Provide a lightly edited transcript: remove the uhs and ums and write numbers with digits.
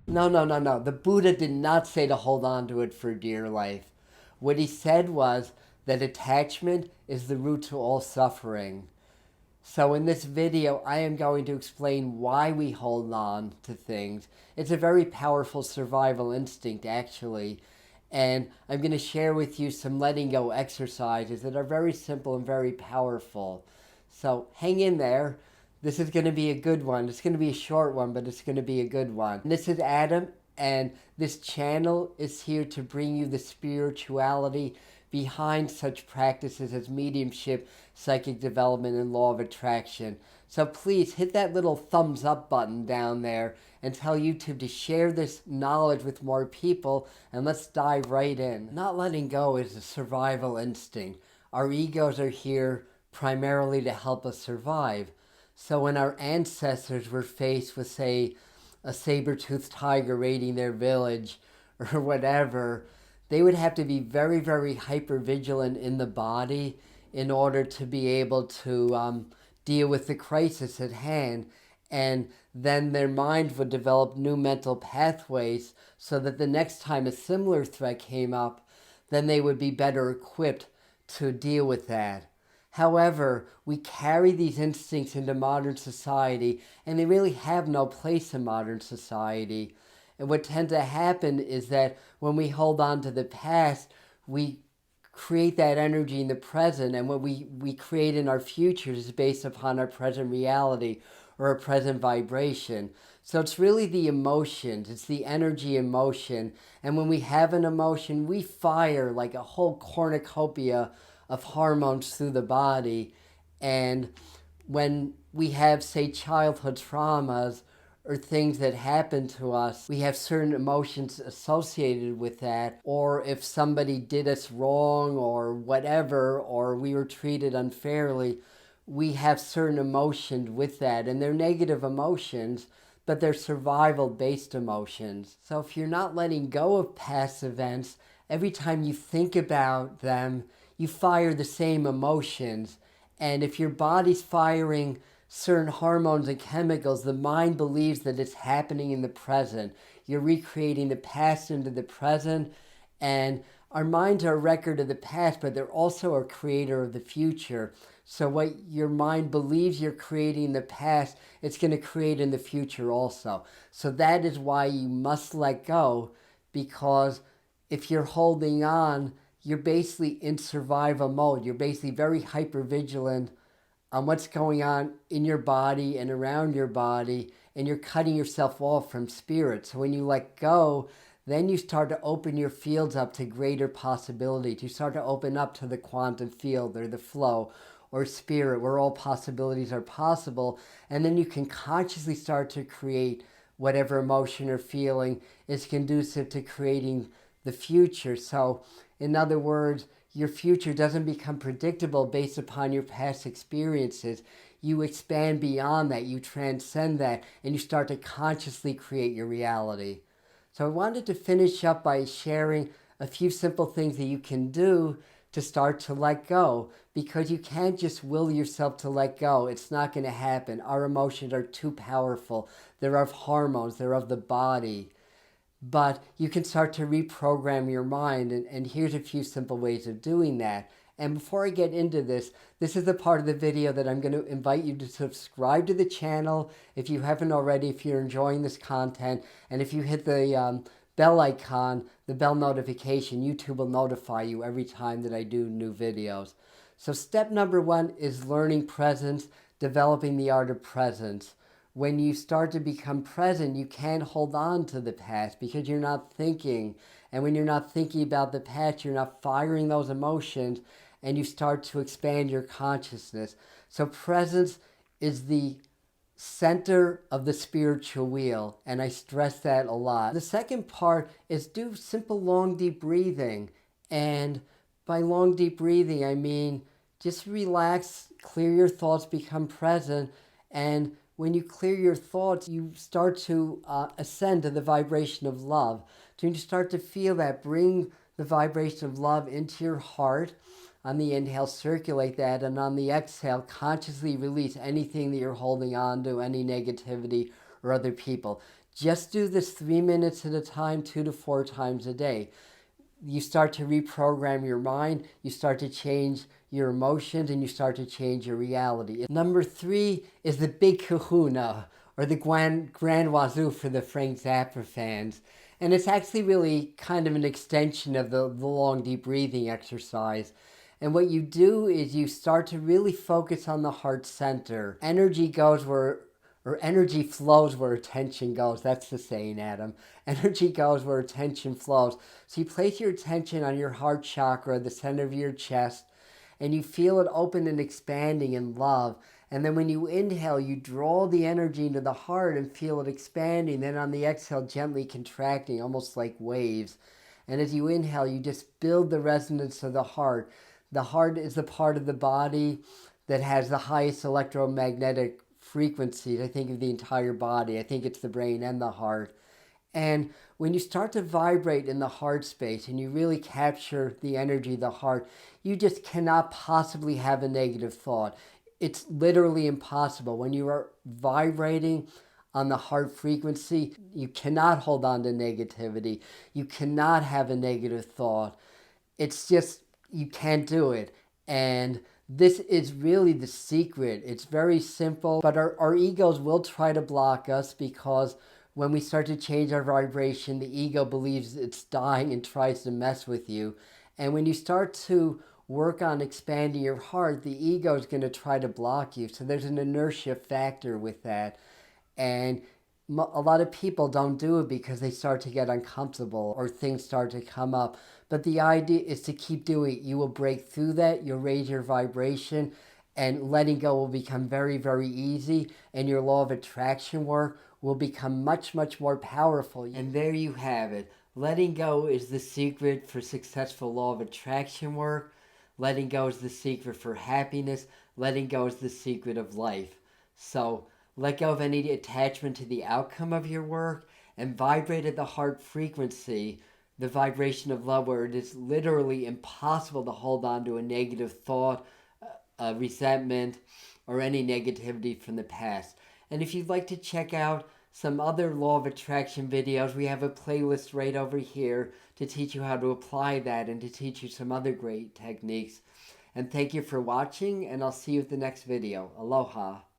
No, no, no, no. The Buddha did not say to hold on to it for dear life. What he said was that attachment is the root to all suffering. So in this video, I am going to explain why we hold on to things. It's a very powerful survival instinct, actually. And I'm going to share with you some letting go exercises that are very simple and very powerful. So hang in there. This is going to be a good one. It's going to be a short one, but it's going to be a good one. And this is Adam, and this channel is here to bring you the spirituality behind such practices as mediumship, psychic development, and law of attraction. So please hit that little thumbs up button down there and tell YouTube to share this knowledge with more people, and let's dive right in. Not letting go is a survival instinct. Our egos are here primarily to help us survive. So when our ancestors were faced with, say, a saber-toothed tiger raiding their village or whatever, they would have to be very, very hyper vigilant in the body in order to be able to deal with the crisis at hand. And then their mind would develop new mental pathways so that the next time a similar threat came up, then they would be better equipped to deal with that. However, we carry these instincts into modern society, and they really have no place in modern society. And what tends to happen is that when we hold on to the past, we create that energy in the present, and what we create in our futures is based upon our present reality or a present vibration. So it's really the emotions, it's the energy in motion. And when we have an emotion, we fire like a whole cornucopia of hormones through the body. And when we have, say, childhood traumas or things that happen to us, we have certain emotions associated with that. Or if somebody did us wrong or whatever, or we were treated unfairly, we have certain emotions with that. And they're negative emotions, but they're survival-based emotions. So if you're not letting go of past events, every time you think about them, you fire the same emotions. And if your body's firing certain hormones and chemicals, the mind believes that it's happening in the present. You're recreating the past into the present. And our minds are a record of the past, but they're also a creator of the future. So what your mind believes you're creating in the past, it's going to create in the future also. So that is why you must let go, because if you're holding on, you're basically in survival mode. You're basically very hyper vigilant on what's going on in your body and around your body, and you're cutting yourself off from spirit. So when you let go, then you start to open your fields up to greater possibilities. You start to open up to the quantum field or the flow or spirit, where all possibilities are possible. And then you can consciously start to create whatever emotion or feeling is conducive to creating the future. So in other words, your future doesn't become predictable based upon your past experiences. You expand beyond that, you transcend that, and you start to consciously create your reality. So I wanted to finish up by sharing a few simple things that you can do to start to let go, because you can't just will yourself to let go. It's not going to happen. Our emotions are too powerful. They're of hormones, they're of the body. But you can start to reprogram your mind, and here's a few simple ways of doing that. And before I get into this, this is the part of the video that I'm going to invite you to subscribe to the channel if you haven't already, if you're enjoying this content. And if you hit the bell icon, the bell notification, YouTube will notify you every time that I do new videos. So step number one is learning presence, developing the art of presence. When you start to become present, you can't hold on to the past because you're not thinking. And when you're not thinking about the past, you're not firing those emotions, and you start to expand your consciousness. So presence is the center of the spiritual wheel, and I stress that a lot. The second part is do simple long deep breathing. And by long deep breathing, I mean just relax, clear your thoughts, become present, and when you clear your thoughts, you start to ascend to the vibration of love. So you start to feel that, bring the vibration of love into your heart. On the inhale, circulate that, and on the exhale, consciously release anything that you're holding on to, any negativity or other people. Just do this 3 minutes at a time, 2 to 4 times a day. You start to reprogram your mind, you start to change your emotions, and you start to change your reality. Number 3 is the Big Kahuna, or the Grand Wazoo for the Frank Zappa fans. And it's actually really kind of an extension of the long, deep breathing exercise. And what you do is you start to really focus on the heart center. Energy goes where, or energy flows where attention goes. That's the saying, Adam. Energy goes where attention flows. So you place your attention on your heart chakra, the center of your chest, and you feel it open and expanding in love. And then when you inhale, you draw the energy into the heart and feel it expanding. Then on the exhale, gently contracting, almost like waves. And as you inhale, you just build the resonance of the heart. The heart is the part of the body that has the highest electromagnetic frequencies, I think, of the entire body. I think it's the brain and the heart. And when you start to vibrate in the heart space and you really capture the energy of the heart, you just cannot possibly have a negative thought. It's literally impossible. When you are vibrating on the heart frequency, you cannot hold on to negativity. You cannot have a negative thought. It's just, you can't do it. And this is really the secret. It's very simple, but our egos will try to block us, because when we start to change our vibration, the ego believes it's dying and tries to mess with you. And when you start to work on expanding your heart, the ego is going to try to block you. So there's an inertia factor with that. And a lot of people don't do it because they start to get uncomfortable or things start to come up. But the idea is to keep doing it. You will break through that. You'll raise your vibration, and letting go will become very, very easy. And your law of attraction work will become much, much more powerful. And there you have it. Letting go is the secret for successful law of attraction work. Letting go is the secret for happiness. Letting go is the secret of life. So let go of any attachment to the outcome of your work and vibrate at the heart frequency, the vibration of love, where it is literally impossible to hold on to a negative thought, a resentment, or any negativity from the past. And if you'd like to check out some other law of attraction videos, we have a playlist right over here to teach you how to apply that and to teach you some other great techniques. And thank you for watching, and I'll see you at the next video. Aloha.